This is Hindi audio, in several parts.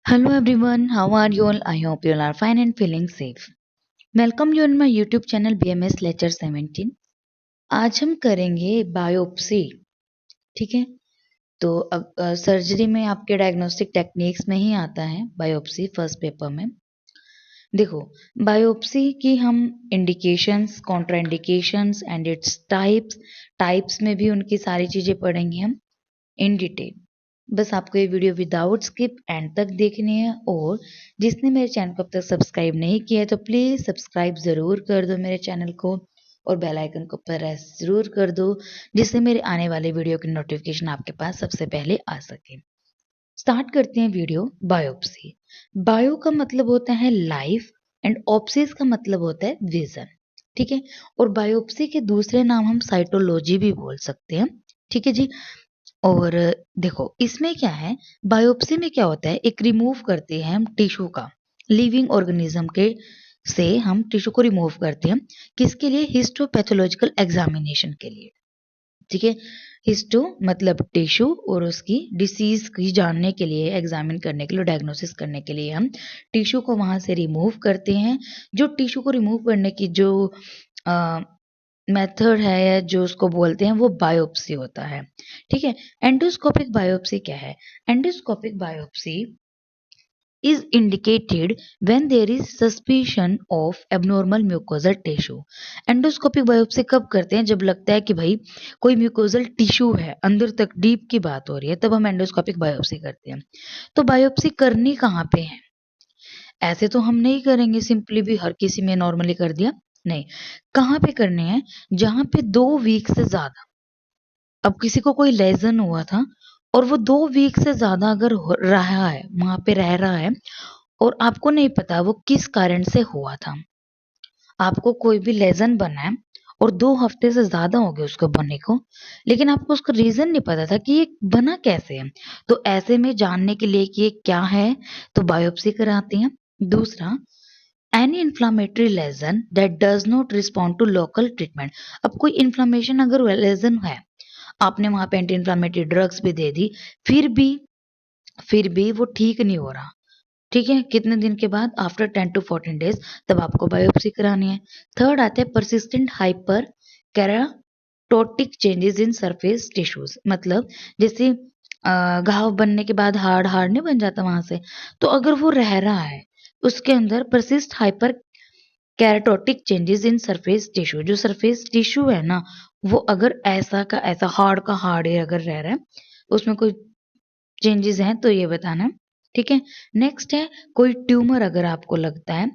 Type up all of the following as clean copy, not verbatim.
Hello everyone, how are you all? I hope you all are fine and feeling safe. Welcome you on my YouTube channel BMS Lecture 17. आज हम करेंगे बायोप्सी। ठीक है, तो सर्जरी में आपके डायग्नोस्टिक टेक्निक्स में ही आता है बायोप्सी फर्स्ट पेपर में। देखो, बायोप्सी की हम indications, contraindications and its types में भी उनकी सारी चीजें पढ़ेंगे हम इन डिटेल। बस आपको ये वीडियो विदाउट स्किप एंड तक देखनी है, और जिसने मेरे चैनल को अब तक सब्सक्राइब नहीं किया है तो प्लीज सब्सक्राइब जरूर कर दो मेरे चैनल को, और बेल आइकन को प्रेस जरूर कर दो, जिससे मेरे आने वाले वीडियो की नोटिफिकेशन आपके पास सबसे पहले आ सके। स्टार्ट करते हैं वीडियो। बायोप्सी, बायो का मतलब होता है लाइफ एंड ऑप्सिस का मतलब होता है विजन। ठीक है, और बायोप्सी के दूसरे नाम हम साइटोलॉजी भी बोल सकते हैं। ठीक है जी। और देखो, इसमें क्या है, बायोप्सी में क्या होता है, एक रिमूव करते हैं हम टिश्यू का, लिविंग ऑर्गेनिज्म के से हम टिश्यू को रिमूव करते हैं। किसके लिए? हिस्टोपैथोलॉजिकल एग्जामिनेशन के लिए। ठीक है, हिस्टो मतलब टिश्यू, और उसकी डिसीज की जानने के लिए, एग्जामिन करने के लिए, डायग्नोसिस करने के लिए हम टिश्यू को वहां से रिमूव करते हैं। जो टिश्यू को रिमूव करने की जो मेथड है, या जो उसको बोलते हैं, वो बायोप्सी होता है। ठीक है, एंडोस्कोपिक बायोप्सी क्या है? Endoscopic biopsy is indicated when there is suspicion of abnormal mucosal tissue। Endoscopic biopsy कब करते हैं? जब लगता है कि भाई कोई म्यूकोजल टिश्यू है, अंदर तक डीप की बात हो रही है, तब हम एंडोस्कोपिक बायोप्सी करते हैं। तो बायोप्सी करनी कहाँ पे है? ऐसे तो हम नहीं करेंगे सिंपली भी हर किसी में नॉर्मली कर दिया, नहीं। कहाँ पे करने हैं? जहां पे 2 वीक से ज्यादा, अब किसी को कोई लेजन हुआ था और वो 2 वीक से ज्यादा अगर रहा है, वहां पे रह रहा है, और आपको नहीं पता वो किस कारण से हुआ था। आपको कोई भी लेजन बना है और 2 हफ्ते से ज्यादा हो गए उसको बनने को, लेकिन आपको उसका रीजन नहीं पता था कि ये बना कैसे है, तो ऐसे में जानने के लिए कि ये क्या है, तो बायोप्सी कराते हैं। दूसरा, any inflammatory lesion that does not respond to local treatment. अब कोई इन्फ्लामेशन अगर लेजन है, आपने वहां पे एंटी इन्फ्लामेटरी ड्रग्स भी दे दी, फिर भी फिर भी वो ठीक नहीं हो रहा। ठीक है, कितने दिन के बाद? आफ्टर 10 to 14 days, तब आपको बायोप्सी करानी है। थर्ड आता है persistent hyper keratotic changes in surface tissues. मतलब जैसे घाव बनने के बाद हार्ड हार्ड नहीं बन जाता वहां से, तो अगर वो रह रहा है उसके अंदर persist hyper keratotic changes in surface tissue, जो सरफेस टिश्यू है ना, वो अगर ऐसा का ऐसा हार्ड का हार्ड अगर रह रहा है, उसमें कोई चेंजेस हैं तो ये बताना। ठीक है, नेक्स्ट है कोई ट्यूमर अगर आपको लगता है,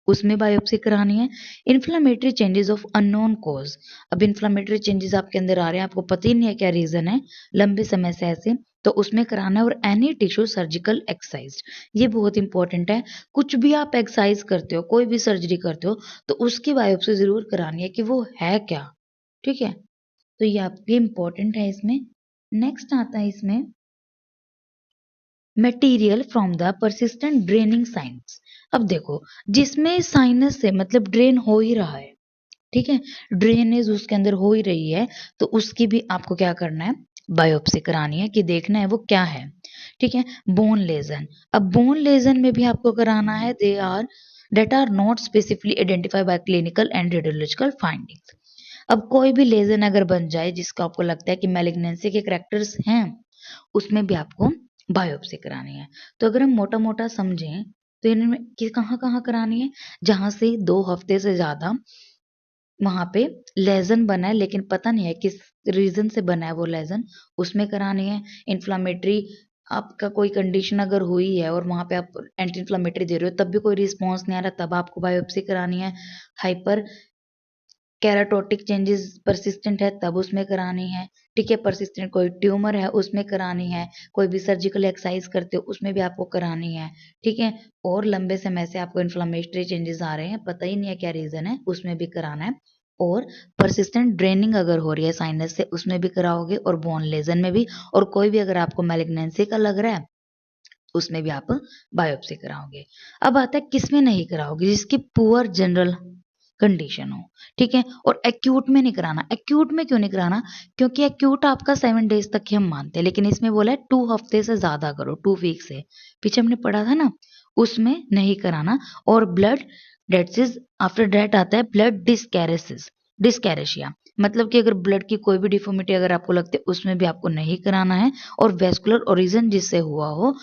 उसमें बायोप्सी करानी है। Inflammatory changes of unknown cause. अब इन्फ्लामेटरी चेंजेस आपके अंदर आ रहे हैं, आपको पता ही नहीं है क्या रीजन है, लंबे समय से ऐसे, तो उसमें कराना है। और एनी टिश्यू सर्जिकल एक्सरसाइज, ये बहुत इंपॉर्टेंट है। कुछ भी आप एक्सरसाइज करते हो, कोई भी सर्जरी करते हो, तो उसकी बायोप्सी जरूर करानी है कि वो है क्या। ठीक है, तो ये आपकी इंपॉर्टेंट है इसमें। नेक्स्ट आता है इसमें material from the persistent draining sinus. अब देखो, जिसमें साइनस से मतलब ड्रेन हो ही रहा है, ठीक है, ड्रेनेज उसके अंदर हो ही रही है, तो उसकी भी आपको क्या करना है? बायोप्सी करानी है, कि देखना है वो क्या है। ठीक है, बोन लेजन। अब बोन लेजन में भी आपको कराना है, they are that are not specifically identified by clinical and radiological findings. अब कोई भी लेजन अगर बन जाए जिसका आपको लगता है कि मैलिग्नेंसी के करेक्टर्स हैं, उसमें भी आपको बायोप्सी करानी है। तो अगर हम मोटा मोटा समझें, तो इनमें कहाँ कहाँ करानी है? जहां से 2 हफ्ते से ज्यादा वहां पे लेजन बना है, लेकिन पता नहीं है किस रीजन से बना है वो लेजन, उसमें करानी है। इन्फ्लामेटरी आपका कोई कंडीशन अगर हुई है और वहां पे आप एंटी इन्फ्लामेटरी दे रहे हो, तब भी कोई रिस्पॉन्स नहीं आ रहा, तब आपको बायोप्सी करानी है। हाइपर केराटोटिक चेंजेस परसिस्टेंट है, तब उसमें करानी है। ठीक है, परसिस्टेंट कोई ट्यूमर है उसमें करानी है। कोई भी सर्जिकल एक्सरसाइज करते हो उसमें भी आपको करानी है। ठीक है, और लंबे समय से आपको इन्फ्लामेटरी चेंजेस आ रहे हैं, पता ही नहीं है क्या रीजन है, उसमें भी कराना है। और परसिस्टेंट ड्रेनिंग अगर हो रही है साइनस से, उसमें भी कराओगे, और बोन लेजन में भी। और कोई भी अगर आपको मैलिग्नेंसी का लग रहा है, उसमें भी आप बायोप्सी कराओगे। अब आता है किसमें नहीं कराओगे? जिसकी पुअर जनरल कंडीशन हो, ठीक है। और एक्यूट में नहीं कराना। एक्यूट में क्यों नहीं कराना? क्योंकि एक्यूट आपका 7 डेज तक ही हम मानते हैं, लेकिन इसमें बोला है 2 हफ्ते से ज्यादा करो, 2 वीक से। पीछे हमने पढ़ा था ना, उसमें नहीं कराना। और blood death is after death आता है ब्लड डिस्कैरेसिस, डिस्कैरेशिया, मतलब कि अगर ब्लड की कोई भी डिफॉर्मिटी अगर आपको लगती है उसमें भी आपको नहीं कराना है। और वेस्कुलर ओरिजिन जिससे हुआ हो,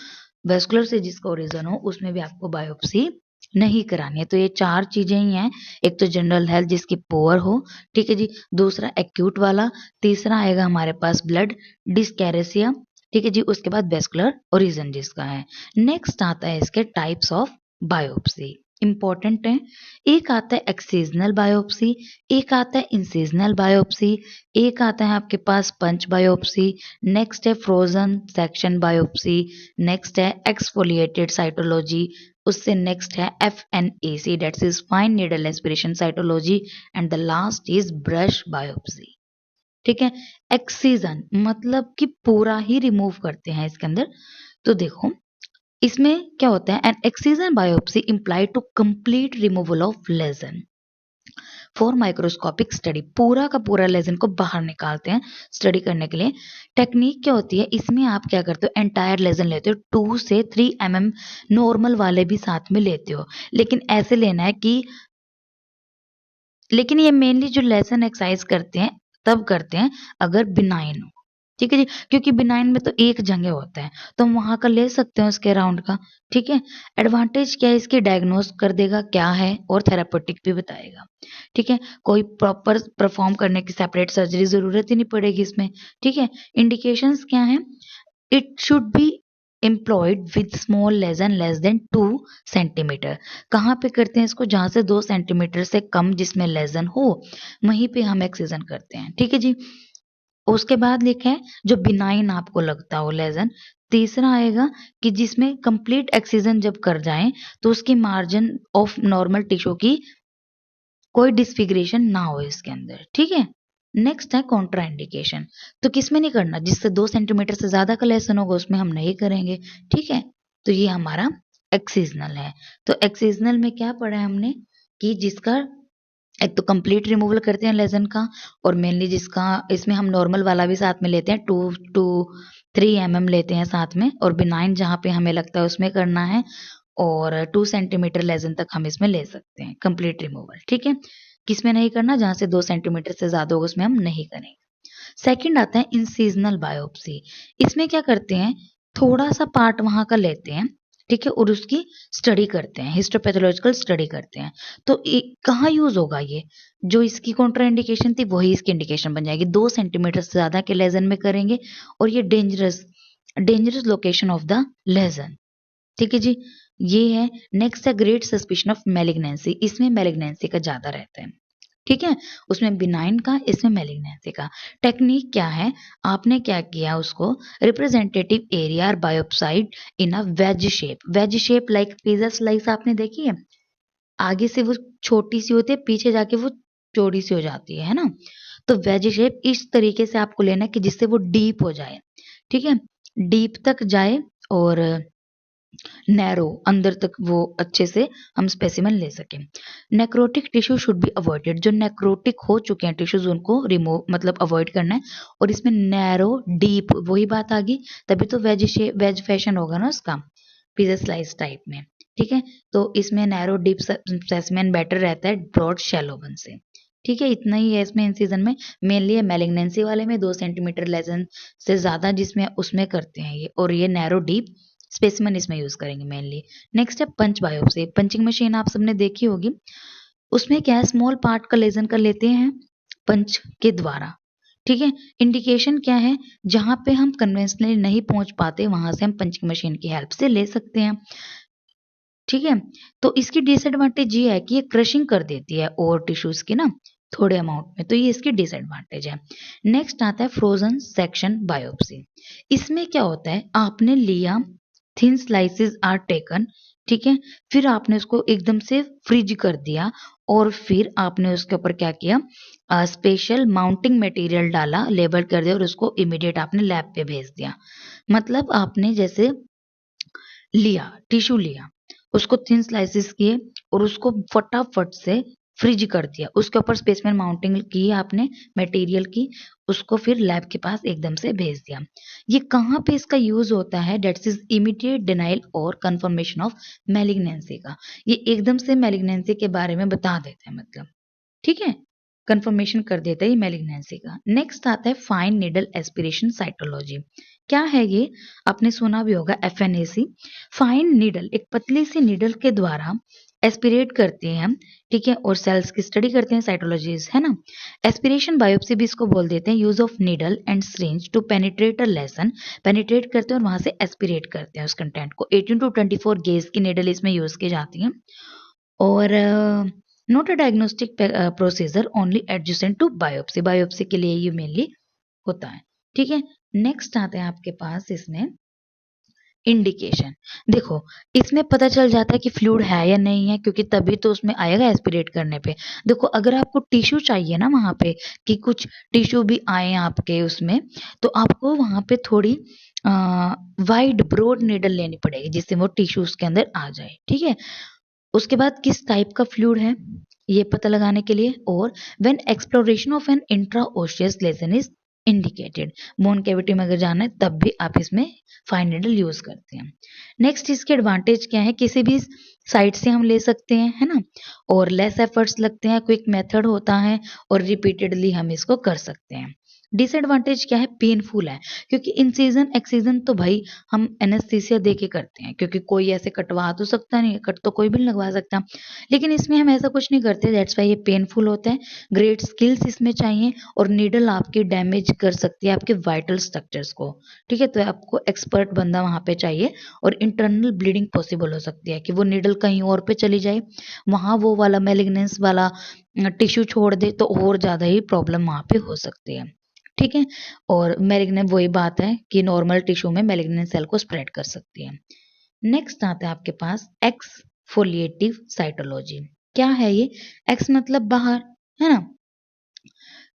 वेस्कुलर से जिसका ओरिजिन हो, उसमें भी आपको बायोप्सी नहीं करानी है। तो ये 4 चीजें ही हैं। एक तो जनरल हेल्थ जिसकी पुअर हो, ठीक है जी। दूसरा एक्यूट वाला। तीसरा आएगा हमारे पास ब्लड डिस्कैरेसिया, ठीक है जी। उसके बाद वेस्कुलर ओरिजिन जिसका है। नेक्स्ट आता है इसके टाइप्स ऑफ बायोप्सी, इंपॉर्टेंट है। एक आता है एक्सीजनल बायोप्सी, एक आता है इंसिजनल बायोप्सी, एक आता है आपके पास पंच बायोप्सी, नेक्स्ट है फ्रोजन सेक्शन बायोप्सी, नेक्स्ट है एक्सफोलिएटेड साइटोलॉजी, उससे नेक्स्ट है FNAC that's is fine needle aspiration cytology, and the last is brush biopsy, ठीक है। एक्सीजन मतलब कि पूरा ही रिमूव करते हैं इसके अंदर। तो देखो इसमें क्या होता है, an excision biopsy imply to complete removal of lesion for microscopic study, पूरा का पूरा लेजन को बाहर निकालते हैं स्टडी करने के लिए। टेक्निक क्या होती है इसमें, आप क्या करते हो, एंटायर लेजन लेते हो, 2 से 3 mm नॉर्मल वाले भी साथ में लेते हो, लेकिन ऐसे लेना है कि, लेकिन ये मेनली जो लेसन एक्सरसाइज करते हैं तब करते हैं अगर बिनाइन हो, ठीक है जी। क्योंकि बिनाइन में तो एक जगह होता है, तो हम वहां का ले सकते हैं उसके अराउंड का, ठीक है। एडवांटेज क्या है इसकी, डायग्नोस कर देगा क्या है और थेरापेटिक भी बताएगा, ठीक है। कोई प्रॉपर परफॉर्म करने की सेपरेट सर्जरी जरूरत ही नहीं पड़ेगी इसमें, ठीक है। इंडिकेशंस क्या है, it should be employed with small lesion less than 2 centimetre. कहाँ पे करते हैं इसको, जहां से 2 सेंटीमीटर से कम जिसमें लेजन हो वहीं पे हम एक्सीजन करते हैं, ठीक है जी। उसके बाद लिखा है जो बिनाइन आपको लगता हो लेजन। तीसरा आएगा कि जिसमें कंप्लीट एक्सीजन जब कर जाएं तो उसकी मार्जिन ऑफ नॉर्मल टिश्यू की कोई डिसफिगरेशन ना हो इसके अंदर, ठीक है। नेक्स्ट है कॉन्ट्राइंडिकेशन, तो किसमें नहीं करना, जिससे 2 सेंटीमीटर से ज्यादा का लेसन होगा उसमें हम नहीं करेंगे, ठीक है। तो ये हमारा एक्सीजनल है। तो एक्सीजनल में क्या पढ़ा है हमने कि जिसका एक तो कंप्लीट रिमूवल करते हैं लेजन का, और मेनली जिसका इसमें हम नॉर्मल वाला भी साथ में लेते हैं, 2 टू 3 mm लेते हैं साथ में, और बिनाइन जहां पे हमें लगता है उसमें करना है, और 2 सेंटीमीटर लेजन तक हम इसमें ले सकते हैं कंप्लीट रिमूवल, ठीक है। किसमें नहीं करना, जहां से 2 सेंटीमीटर से ज्यादा होगा उसमें हम नहीं करेंगे। सेकंड आता है इंसिजनल बायोप्सी। इसमें क्या करते हैं, थोड़ा सा पार्ट वहां का लेते हैं, ठीक है, और उसकी स्टडी करते हैं, हिस्टोपैथोलॉजिकल स्टडी करते हैं। तो कहाँ यूज होगा ये, जो इसकी कॉन्ट्राइंडिकेशन थी वही इसकी इंडिकेशन बन जाएगी। 2 सेंटीमीटर से ज्यादा के लेजन में करेंगे, और ये dangerous dangerous location of the lesion, ठीक है जी। ये है। नेक्स्ट है ग्रेट सस्पिशन ऑफ मैलिग्नेंसी, इसमें मैलिग्नेंसी का ज्यादा रहता है, ठीक है। उसमें बिनाइन का, इसमें मैलिग्नेंसी का। टेक्निक क्या है, आपने क्या किया, उसको representative area biopsied in a wedge shape, wedge shape like pizza slice आपने देखी है, आगे से वो छोटी सी होती है, पीछे जाके वो चौड़ी सी हो जाती है ना। तो वेज शेप इस तरीके से आपको लेना है कि जिससे वो डीप हो जाए, ठीक है, डीप तक जाए, और नैरो अंदर तक वो अच्छे से हम स्पेसिमेन ले सकें। Necrotic tissue should be avoided, जो नेक्रोटिक हो चुके हैं टिश्यूज उनको रिमूव मतलब अवॉइड करना है। और इसमें नैरो डीप वही बात आ गई, तभी तो वेज फैशन होगा ना उसका, पिज्जा स्लाइस टाइप में, ठीक है। तो इसमें नैरो डीप स्पेसिमेन बेटर रहता है ब्रॉड शैलो वन से, ठीक है। इतना ही है इसमें इंसिजन में। मेनली मैलिग्नेंसी वाले में 2 सेंटीमीटर लेजन से ज्यादा जिसमें उसमें करते हैं ये, और ये नैरो डीप स्पेसिमेन इसमें यूज करेंगे मेनली। नेक्स्ट है पंच बायोप्सी, पंचिंग मशीन आप सबने देखी होगी। उसमें क्या है, स्मॉल पार्ट का लेजन कर लेते हैं पंच के द्वारा, ठीक है। इंडिकेशन क्या है, जहां पे हम कन्वेंशनली नहीं पहुंच पाते वहां से हम पंचिंग मशीन की हेल्प से ले सकते हैं, ठीक है। तो इसकी डिसएडवांटेज ये है कि ये क्रशिंग कर देती है और टिश्यूज की ना थोड़े अमाउंट में, तो ये इसकी डिसएडवांटेज है। नेक्स्ट आता है फ्रोजन सेक्शन बायोप्सी। इसमें क्या होता है, आपने लिया, थिन स्लाइसेस आर टेकन, ठीक है, फिर आपने उसको एकदम से फ्रीज कर दिया, और फिर आपने उसके ऊपर क्या किया, स्पेशल माउंटिंग मटेरियल डाला, लेबल कर दिया, और उसको इमीडिएट आपने लैब पे भेज दिया। मतलब आपने जैसे लिया, टिश्यू लिया, उसको थिन स्लाइसेस किए, और उसको फटाफट से फ्रिज कर दिया, उसके ऊपर स्पेसिमेन माउंटिंग की आपने मटेरियल की, उसको फिर लैब के पास एकदम से भेज दिया। ये कहाँ पे इसका यूज होता है? डेट्स इज इमीडिएट डिनाइल और कंफर्मेशन ऑफ मैलिग्नेंसी का। ये एकदम से मैलिग्नेंसी के बारे में बता देता है, मतलब ठीक है, कंफर्मेशन कर देता है ये मैलिग्नेंसी का। नेक्स्ट आता है फाइन नीडल एस्पिरेशन साइटोलॉजी। क्या है ये? आपने सुना भी होगा एफएनएसी। फाइन नीडल, एक पतली सी नीडल के द्वारा एस्पिरेट करते हैं हम, ठीक है, और सेल्स की स्टडी करते हैं, साइटोलॉजीज है ना। एस्पिरेशन बायोप्सी भी इसको बोल देते हैं। Use of needle and syringe to penetrate a lesion, penetrate करते हैं और वहां से एस्पिरेट करते हैं उस कंटेंट को। 18 टू 24 गेज की नीडल इसमें यूज की जाती है। और not a diagnostic procedure, only adjacent to biopsy, biopsy के लिए ये मेनली होता है, ठीक है। नेक्स्ट आते हैं आपके पास इसमें इंडिकेशन। देखो, इसमें पता चल जाता है कि फ्लूइड है या नहीं है, क्योंकि तभी तो उसमें आएगा एस्पिरेट करने पे। देखो, अगर आपको टिश्यू चाहिए ना वहां पे, कि कुछ टिश्यू भी आए आपके उसमें, तो आपको वहां पे थोड़ी वाइड ब्रॉड नीडल लेनी पड़ेगी, जिससे वो टिश्यू उसके अंदर आ जाए, ठीक है। उसके बाद किस टाइप का फ्लूइड है ये पता लगाने के लिए, और when exploration of an intraosseous lesion is indicated, bone cavity में अगर जाना है तब भी आप इसमें फाइन नीडल यूज करते हैं। नेक्स्ट, इसके एडवांटेज क्या है? किसी भी साइट से हम ले सकते हैं, है ना, और लेस एफर्ट्स लगते हैं, क्विक मेथड होता है, और रिपीटेडली हम इसको कर सकते हैं। डिसएडवांटेज क्या है? पेनफुल है, क्योंकि इन सीजन एक्सीजन तो भाई हम एनेस्थीसिया दे के करते हैं, क्योंकि कोई ऐसे कटवा तो सकता नहीं है, कट तो कोई भी नहीं लगवा सकता, लेकिन इसमें हम ऐसा कुछ नहीं करते, दैट्स वाई ये पेनफुल होता है। ग्रेट स्किल्स इसमें चाहिए, और नीडल आपकी डैमेज कर सकती है आपके वाइटल स्ट्रक्चर्स को, ठीक है, तो आपको एक्सपर्ट बंदा वहां पे चाहिए। और इंटरनल ब्लीडिंग पॉसिबल हो सकती है, कि वो नीडल कहीं और पे चली जाए, वहां वो वाला मेलिग्नेंस वाला टिश्यू छोड़ दे, तो और ज्यादा ही प्रॉब्लम वहां पे हो सकती है, ठीक है। और मैलिग्नेंट, वही बात है कि नॉर्मल टिश्यू में मैलिग्नेंट सेल को स्प्रेड कर सकती है। नेक्स्ट आता है आपके पास एक्सफोलिएटिव साइटोलॉजी। क्या है ये? एक्स मतलब बाहर, है ना,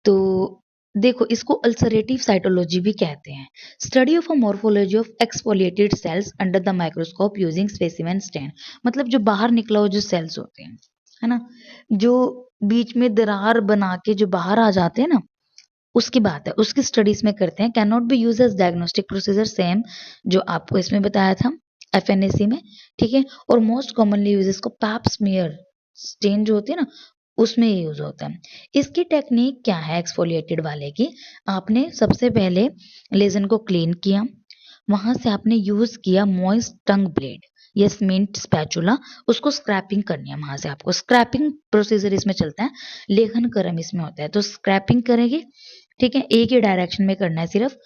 तो देखो, इसको अल्सरेटिव साइटोलॉजी भी कहते हैं। Study of a morphology of exfoliated cells under the microscope using specimen stain, मतलब जो बाहर निकला हुआ जो सेल्स होते हैं, है ना, जो बीच में दरार बना के जो बाहर आ जाते हैं ना, उसकी बात है, उसकी स्टडीज में करते हैं। Can not be use as diagnostic procedure, same जो आपको इसमें बताया था एफएनएसी में, ठीक है। और मोस्ट कॉमनली यूज इसको पैप स्मीयर स्टेन जो होती है ना, उसमें यूज होता है। इसकी टेक्निक क्या है एक्सफोलिएटेड वाले की? आपने सबसे पहले लेजन को क्लीन किया, वहां से आपने यूज किया मॉइस्ट टंग ब्लेड या सीमेंट स्पैचुला, उसको स्क्रैपिंग करनी है, वहां से आपको स्क्रैपिंग प्रोसीजर इसमें चलता है, लेखन कर्म इसमें होता है, तो स्क्रैपिंग करेंगे, ठीक है, एक ही डायरेक्शन में करना है सिर्फ।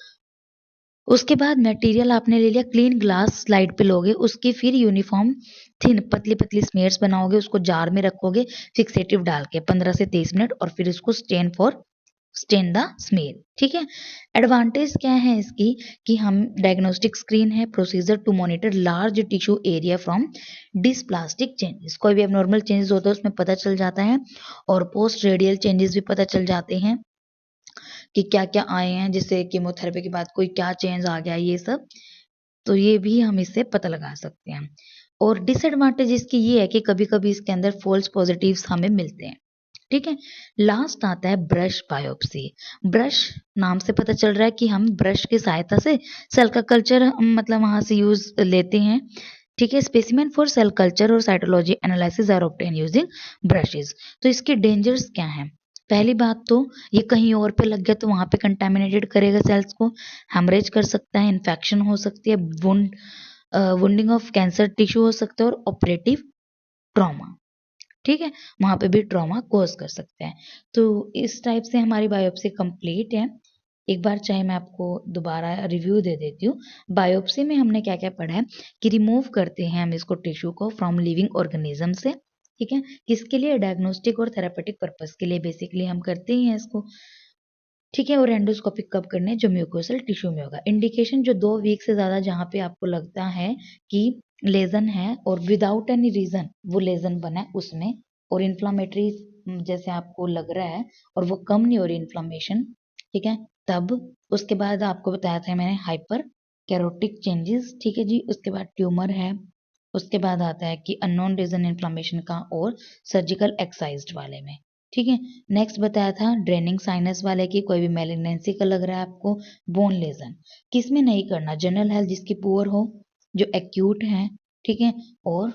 उसके बाद मटेरियल आपने ले लिया, क्लीन ग्लास स्लाइड पे लोगे, उसकी फिर यूनिफॉर्म थिन पतली पतली स्मेयर्स बनाओगे, उसको जार में रखोगे फिक्सेटिव डाल के 15 से 23 मिनट, और फिर इसको स्टेन द स्मेल, ठीक है। एडवांटेज क्या है इसकी? कि हम डायग्नोस्टिक स्क्रीन है, procedure to monitor large tissue area from dysplastic changes, कोई भी एबनॉर्मल चेंजेस होता है उसमें पता चल जाता है, और पोस्ट रेडियल चेंजेस भी पता चल जाते हैं कि क्या क्या आए हैं, जैसे कीमोथेरेपी के बाद कोई क्या चेंज आ गया, ये सब, तो ये भी हम इससे पता लगा सकते हैं। और डिसएडवांटेज इसकी ये है कि कभी कभी इसके अंदर फॉल्स पॉजिटिव्स हमें मिलते हैं, ठीक है। लास्ट आता है ब्रश बायोप्सी। ब्रश नाम से पता चल रहा है कि हम ब्रश की सहायता से सेल का कल्चर मतलब वहां से यूज लेते हैं, ठीक है। स्पेसिमेन फॉर सेल कल्चर और cytology analysis are obtain using brushes. तो इसके डेंजर्स क्या हैं? पहली बात तो, ये कहीं और पे लग गया तो वहां पे कंटेमिनेटेड करेगा सेल्स को, हेमरेज कर सकता है, इन्फेक्शन हो सकती है, वुंडिंग ऑफ कैंसर टिश्यू हो सकता है, और ऑपरेटिव ट्रॉमा, ठीक है, वहां पे भी ट्रॉमा कोज कर सकते हैं। तो इस टाइप से हमारी बायोप्सी कंप्लीट है। एक बार चाहे मैं आपको दोबारा रिव्यू दे देती हूँ। बायोप्सी में हमने क्या क्या पढ़ा है, कि रिमूव करते हैं हम इसको टिश्यू को फ्रॉम लिविंग ऑर्गेनिज्म से, ठीक है, किसके लिए? डायग्नोस्टिक और थेरापेटिक पर्पस के लिए बेसिकली हम करते ही हैं इसको, ठीक है। और एंडोस्कोपिक कब करने हैं? जो म्यूकोसल टिश्यू में होगा। इंडिकेशन जो 2 वीक से ज्यादा जहाँ पे आपको लगता है कि लेजन है और विदाउट एनी रीजन वो लेजन बना है उसमें, और इन्फ्लामेटरी जैसे आपको लग रहा है और वो कम नहीं हो रही इन्फ्लामेशन, ठीक है, तब। उसके बाद आपको बताया था मैंने हाइपर कैरोटिक चेंजेस, ठीक है जी। उसके बाद ट्यूमर है, उसके बाद आता है कि अननोन रीजन इन्फ्लामेशन का और सर्जिकल एक्साइज्ड वाले में। ठीक है। नेक्स्ट बताया था ड्रेनिंग साइनस वाले की, कोई भी मेलिग्नेंसी का लग रहा है आपको, बोन लेजन। किस में नहीं करना, जनरल हेल्थ जिसकी पुअर हो, जो एक्यूट है, ठीक है, और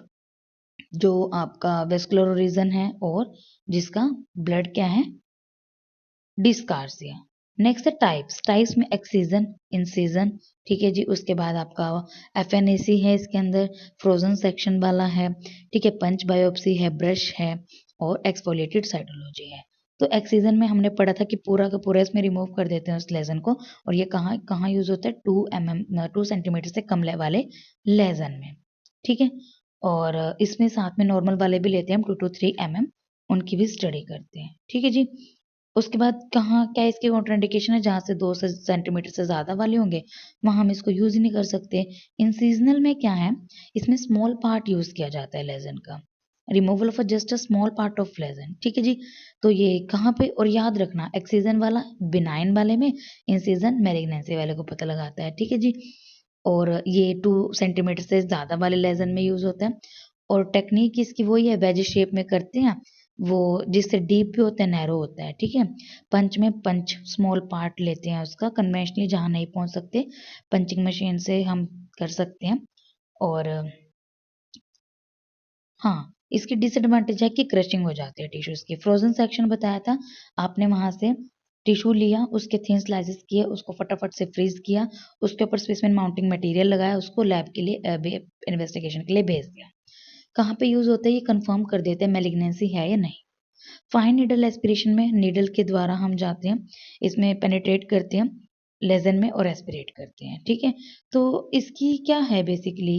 जो आपका वेस्कुलर रीजन है, और जिसका ब्लड क्या है, डिस्कार्सिया। नेक्स्ट है टाइप्स। टाइप्स में एक्सीजन, इंसीजन, ठीक है जी। उसके बाद आपका एफएनएसी है, इसके अंदर फ्रोजन सेक्शन वाला है, ठीक है, पंच बायोप्सी है, ब्रश है, और एक्सफोलिएटेड साइटोलॉजी है। तो एक्सीजन में हमने पढ़ा था कि पूरा का पूरा इसमें रिमूव कर देते हैं उस लेजन को, और ये कहाँ कहाँ यूज होता है, 2 सेंटीमीटर से कम वाले लेजन में, ठीक है। और इसमें साथ में नॉर्मल वाले भी लेते हैं हम, 2 to 3 mm, उनकी भी स्टडी करते हैं, ठीक है जी। उसके बाद कहाँ क्या इसकी कॉन्ट्राइंडिकेशन है, जहाँ से 2 सेंटीमीटर से ज़्यादा वाले होंगे वहाँ हम इसको यूज़ ही नहीं कर सकते। इंसीजनल में क्या है, इसमें स्मॉल पार्ट यूज़ किया जाता है लेजन का, removal of just a small part of lesion, ठीक है जी। तो ये कहाँ पे, और याद रखना एक्सीजन वाला बिनाइन वाले में, इंसीजन मैलिग्नेंसी वाले को पता लगाता है, ठीक है जी। और ये 2 सेंटीमीटर से ज़्यादा वाले लेजन में यूज़ होता है। और टेक्निक इसकी वही है, वेज शेप में करते हैं वो, जिससे डीप भी होता है, नैरो होता है, ठीक है। पंच में पंच स्मॉल पार्ट लेते हैं उसका, कन्वेंशनली जहाँ नहीं पहुंच सकते पंचिंग मशीन से हम कर सकते हैं। और हाँ, इसकी डिसएडवांटेज है कि क्रशिंग हो जाती है टिश्यूज की। फ्रोजन सेक्शन बताया था आपने, वहां से टिश्यू लिया, उसके थिन स्लाइसेस किए, उसको फटाफट से फ्रीज किया, उसके ऊपर स्पेसिमेन माउंटिंग मटेरियल लगाया, उसको लैब के लिए इन्वेस्टिगेशन के लिए भेज दिया। कहाँ पे यूज होता है, ये कंफर्म कर देते हैं मेलिग्नेंसी है या नहीं। फाइन नीडल एस्पिरेशन में नीडल के द्वारा हम जाते हैं, इसमें पेनिट्रेट करते हैं लेजन में और एस्पिरेट करते हैं, ठीक है। तो इसकी क्या है बेसिकली,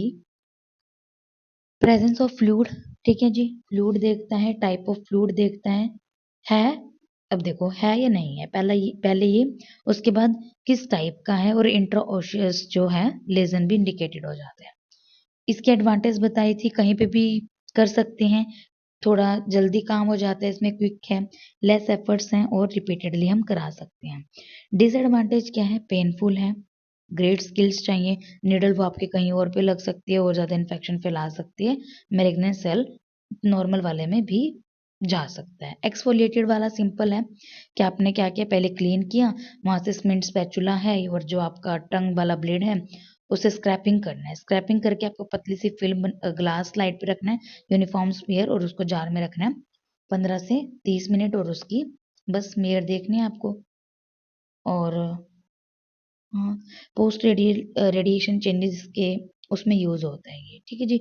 प्रेजेंस ऑफ फ्लूइड, ठीक है जी। फ्लूइड देखता है, टाइप ऑफ फ्लूइड देखता है। अब देखो है या नहीं है, पहले ये उसके बाद किस टाइप का है, और इंट्राओशियस जो है लेजन भी इंडिकेटेड हो जाता है। इसकी एडवांटेज बताई थी, कहीं पे भी कर सकते हैं, थोड़ा जल्दी काम हो जाता है, इसमें क्विक है, लेस एफर्ट्स हैं, और रिपीटेडली हम करा सकते हैं। डिसएडवांटेज क्या है, पेनफुल है, ग्रेट स्किल्स चाहिए, नीडल वो आपके कहीं और पे लग सकती है और ज़्यादा इन्फेक्शन फैला सकती है, मैलिग्नेंट सेल नॉर्मल वाले में भी जा सकता है। एक्सफोलिएटेड वाला सिंपल है कि आपने क्या किया, पहले क्लीन किया, वहां से सीमेंट स्पैचुला है और जो आपका टंग वाला ब्लेड है उसे स्क्रैपिंग करना है। स्क्रैपिंग करके आपको पतली सी फिल्म ग्लास स्लाइड पे रखना है, यूनिफॉर्म स्मेयर, और उसको जार में रखना है 15 से 30 मिनट, और उसकी बस स्मेयर देखनी है आपको। और हाँ, पोस्ट रेडिएशन चेंजेस के उसमें यूज होता है ये, ठीक है जी।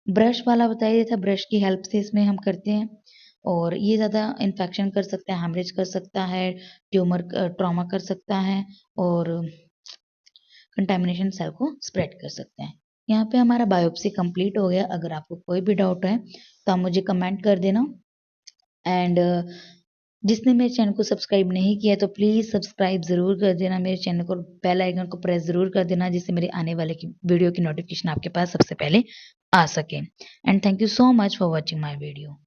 ब्रश वाला बताया था, ब्रश की हेल्प से इसमें हम करते हैं, और ये ज़्यादा इन्फेक्शन कर सकता है, हेमरेज कर सकता है, ट्यूमर ट्रॉमा कर सकता है, और कंटेमिनेशन सेल को स्प्रेड कर सकते हैं। यहाँ पे हमारा बायोप्सी कंप्लीट हो गया। अगर आपको कोई भी डाउट है तो आप मुझे कमेंट कर देना। एंड जिसने मेरे चैनल को सब्सक्राइब नहीं किया तो प्लीज़ सब्सक्राइब ज़रूर कर देना मेरे चैनल को, बेल आइकन को प्रेस ज़रूर कर देना, जिससे मेरे आने वाले की वीडियो की नोटिफिकेशन आपके पास सबसे पहले आ सके। And thank you so much for watching my video.